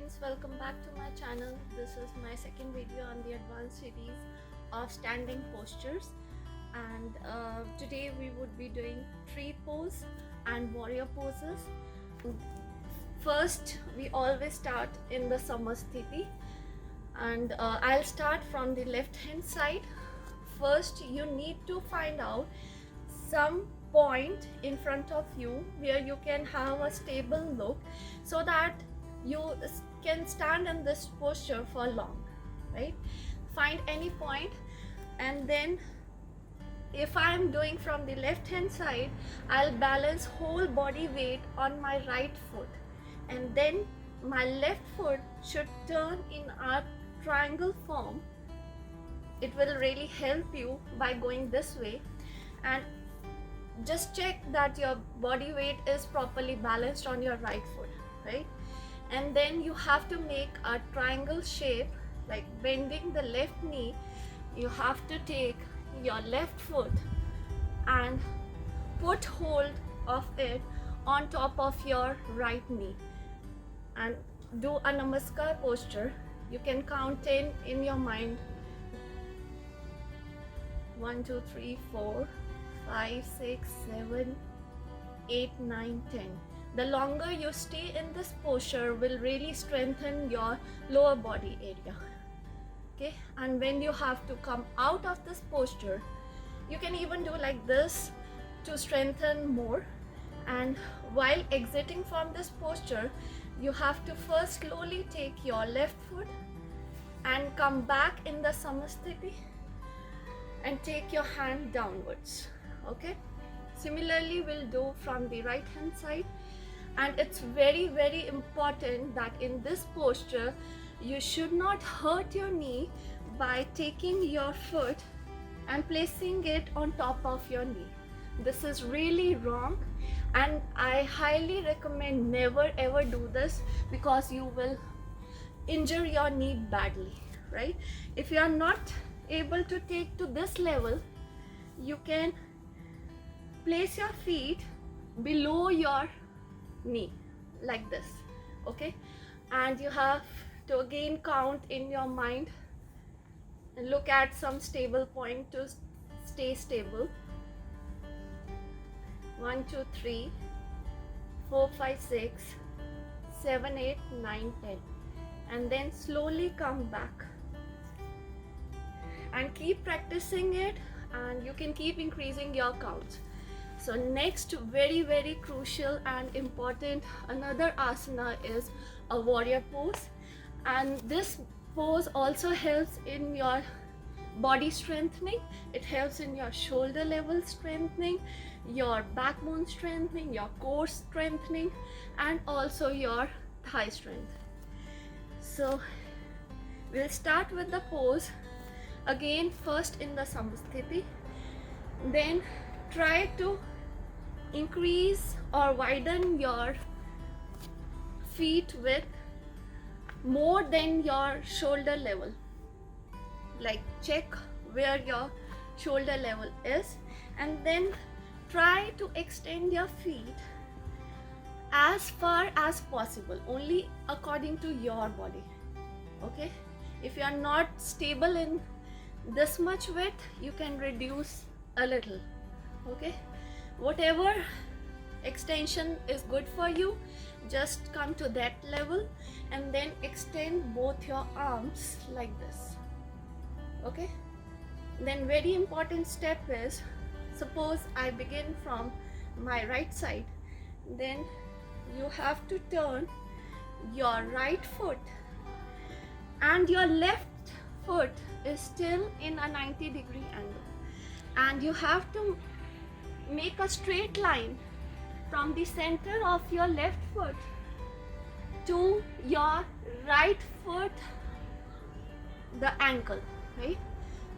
friends, welcome back to my channel. This is my second video on the advanced series of standing postures, and today we would be doing tree pose and warrior poses. First, we always start in the Samasthiti, and I'll start from the left hand side. First, you need to find out some point in front of you where you can have a stable look so that you can stand in this posture for long, right? Find any point, and then if I am doing from the left hand side, I'll balance whole body weight on my right foot, and then my left foot should turn in a triangle form. It will really help you by going this way, and just check that your body weight is properly balanced on your right foot, right? And then you have to make a triangle shape, like bending the left knee. You have to take your left foot and put hold of it on top of your right knee and do a namaskar posture. You can count 10 in your mind. 1 2 3 4 5 6 7 8 9 10. The longer you stay in this posture will really strengthen your lower body area. Okay, and when you have to come out of this posture, you can even do like this to strengthen more. And while exiting from this posture, you have to first slowly take your left foot and come back in the Samasthiti and take your hand downwards. Okay, similarly we'll do from the right hand side. And it's very important that in this posture you should not hurt your knee by taking your foot and placing it on top of your knee. This is really wrong, and I highly recommend never ever do this, because you will injure your knee badly, right? If you are not able to take to this level, you can place your feet below your knee like this, okay? And you have to again count in your mind and look at some stable point to stay stable. 1 2 3 4 5 6 7 8 9 10, and then slowly come back and keep practicing it, and you can keep increasing your counts. So next, very crucial and important, another asana is a warrior pose, and this pose also helps in your body strengthening. It helps in your shoulder level strengthening, your backbone strengthening, your core strengthening, and also your thigh strength. So we'll start with the pose again, first in the Samasthiti. Then try to increase or widen your feet width more than your shoulder level. Like check where your shoulder level is, and then try to extend your feet as far as possible, only according to your body. Okay, if you are not stable in this much width, you can reduce a little. Okay, whatever extension is good for you, just come to that level, and then extend both your arms like this. Okay, then very important step is, suppose I begin from my right side, then you have to turn your right foot, and your left foot is still in a 90-degree angle, and you have to make a straight line from the center of your left foot to your right foot, the ankle, right?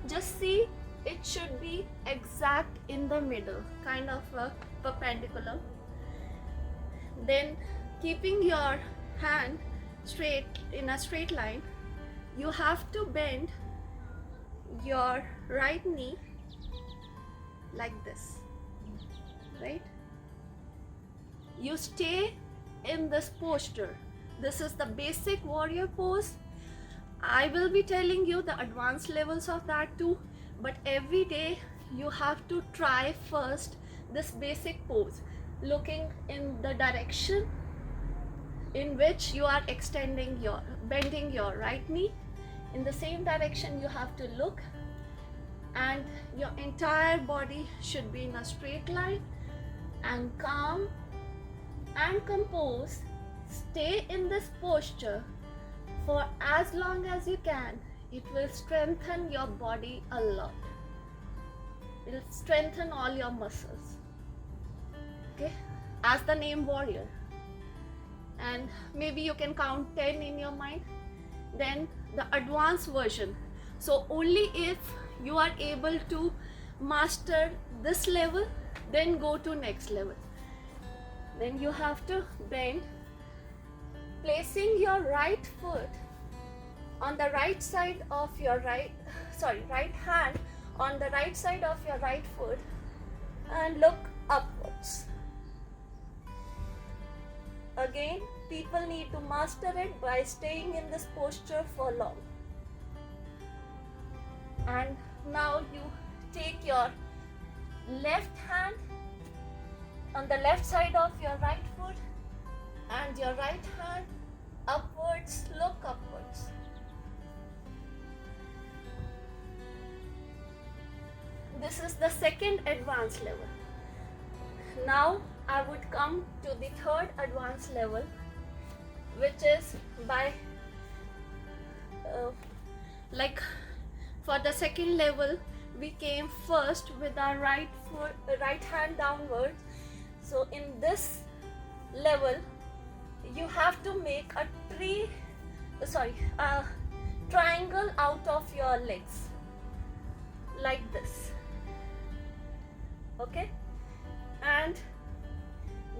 Just see, it should be exact in the middle, kind of a perpendicular. Then keeping your hand straight in a straight line, you have to bend your right knee like this, right? You stay in this posture This is the basic warrior pose. I will be telling you the advanced levels of that too, but every day you have to try first this basic pose, looking in the direction in which you are bending your right knee. In the same direction you have to look, and your entire body should be in a straight line, and calm and compose. Stay in this posture for as long as you can. It will strengthen your body a lot. It will strengthen all your muscles. Okay, as the name warrior. And maybe you can count 10 in your mind. Then the advanced version. So only if you are able to master this level, then go to next level. Then you have to bend, placing your right foot on the right side of your right hand on the right side of your right foot, and look upwards. Again, people need to master it by staying in this posture for long. And now you take your left hand on the left side of your right foot, and your right hand upwards, look upwards. This is the second advanced level. Now I would come to the third advanced level, which is by for the second level we came first with our right hand downwards. So in this level you have to make a triangle out of your legs like this. Okay, and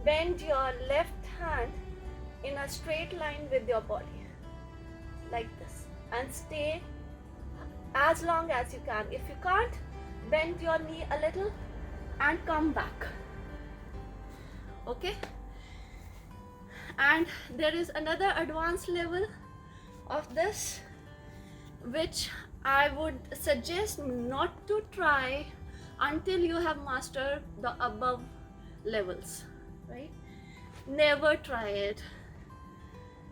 bend your left hand in a straight line with your body like this, and stay as long as you can. If you can't, bend your knee a little and come back. Okay, and there is another advanced level of this which I would suggest not to try until you have mastered the above levels, right? Never try it,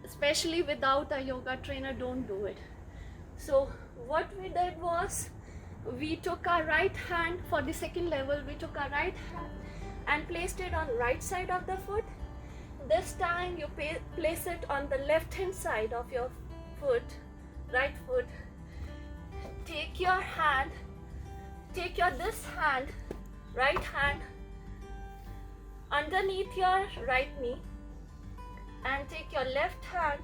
especially without a yoga trainer. Don't do it. So what we did was, we took our right hand for the second level. We took our right hand and placed it on right side of the foot. This time you place it on the left hand side of your foot, right foot. Take your this hand, right hand, underneath your right knee, and take your left hand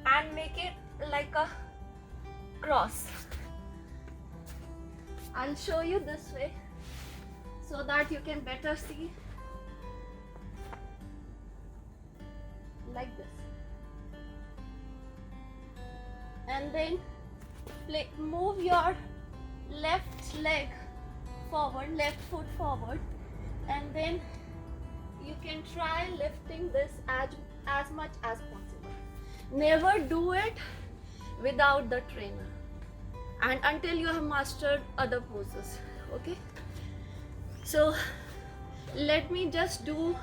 and make it like a cross. I'll show you this way so that you can better see, like this. And then move your left leg forward, left foot forward, and then you can try lifting this as much as possible. Never do it without the trainer, and until you have mastered other poses. Okay, so let me just do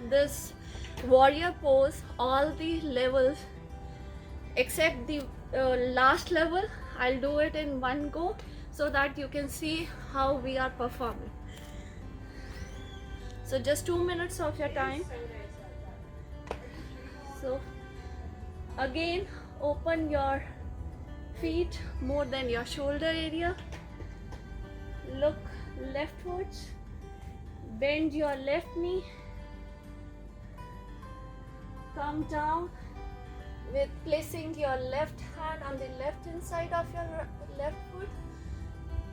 this warrior pose, all the levels except the last level. I'll do it in one go so that you can see how we are performing. So just 2 minutes of your time. So again, open your feet more than your shoulder area. Look leftwards. Bend your left knee. Come down with placing your left hand on the left hand side of your left foot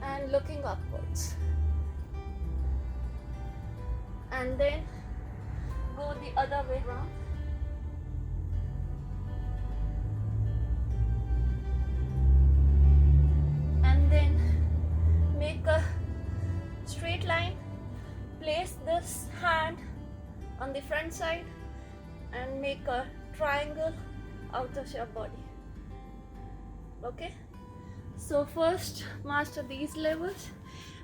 and looking upwards. And then go the other way around. And then make a straight line. Place this hand on the front side, and make a triangle out of your body. Okay, so first master these levels,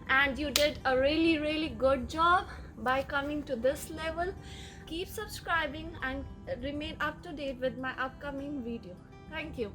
and you did a really good job by coming to this level. Keep subscribing and remain up to date with my upcoming video. Thank you.